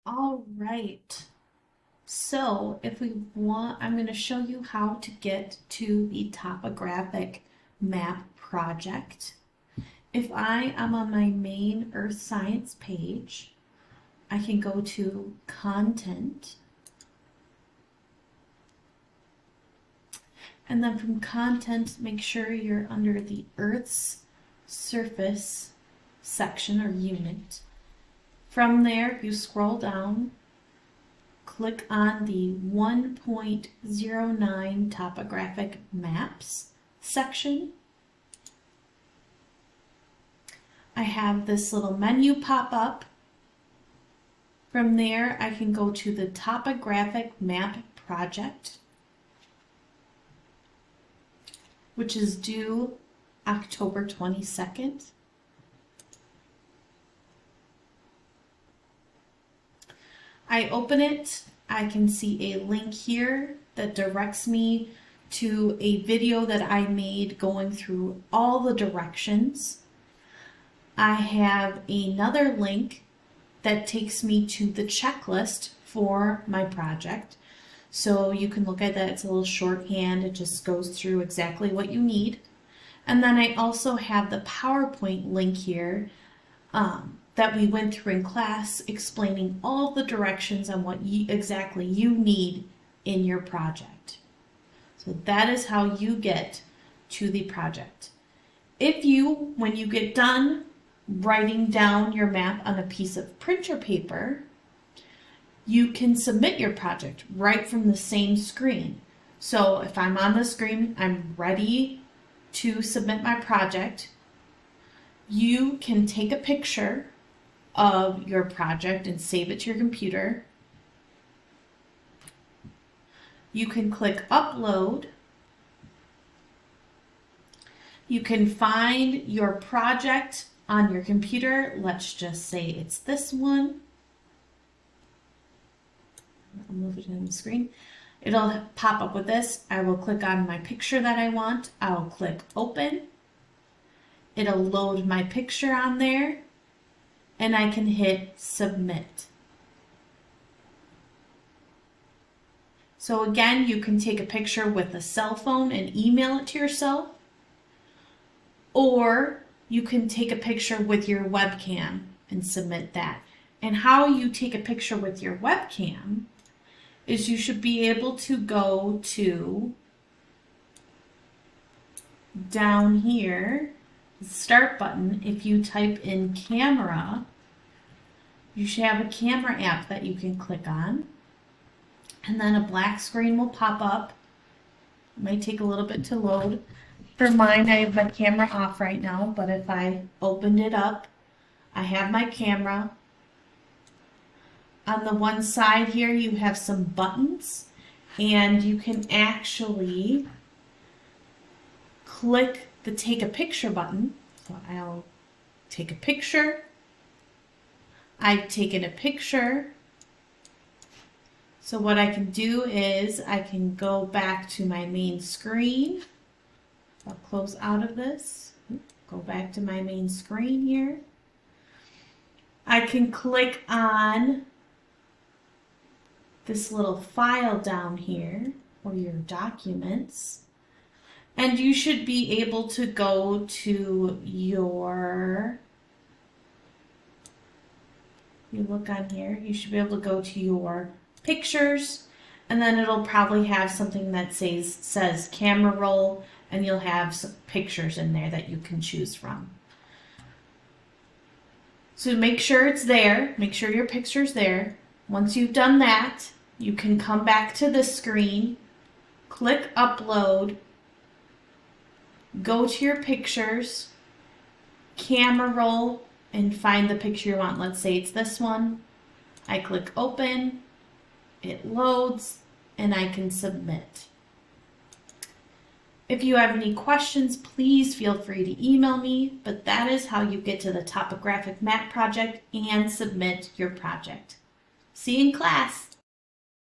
All right. So if we want, I'm going to show you how to get to the topographic map project. If I am on my main earth science page, I can go to content. And then from content, make sure you're under the Earth's surface section or unit. From there, you scroll down, click on the 1.09 Topographic Maps section. I have this little menu pop up. From there, I can go to the Topographic Map Project, which is due October 22nd. I open it, I can see a link here that directs me to a video that I made going through all the directions. I have another link that takes me to the checklist for my project. So you can look at that, it's a little shorthand, it just goes through exactly what you need. And then I also have the PowerPoint link here that we went through in class explaining all the directions on what exactly you need in your project. So that is how you get to the project. If you, when you get done writing down your map on a piece of printer paper, you can submit your project right from the same screen. So if I'm on the screen, I'm ready to submit my project. You can take a picture of your project and save it to your computer. You can click upload. You can find your project on your computer. Let's just say it's this one. I'll move it in the screen. It'll pop up with this. I will click on my picture that I want. I'll click open. It'll load my picture on there and I can hit submit. So again, you can take a picture with a cell phone and email it to yourself, or you can take a picture with your webcam and submit that. And how you take a picture with your webcam is you should be able to go to down here, the start button. If you type in camera, you should have a camera app that you can click on. And then a black screen will pop up. It might take a little bit to load. For mine, I have my camera off right now, but if I opened it up, I have my camera. On the one side here, you have some buttons, and you can actually click the take a picture button. So I'll take a picture. I've taken a picture. So what I can do is I can go back to my main screen. I'll close out of this. Go back to my main screen here. I can click on this little file down here, or your documents, and you should be able to go to your, you look on here, you should be able to go to your pictures, and then it'll probably have something that says camera roll, and you'll have some pictures in there that you can choose from. So make sure it's there, make sure your picture's there. Once you've done that, you can come back to the screen, click upload, go to your pictures, camera roll, and find the picture you want. Let's say it's this one. I click open, it loads, and I can submit. If you have any questions, please feel free to email me, but that is how you get to the Topographic Map Project and submit your project. See you in class.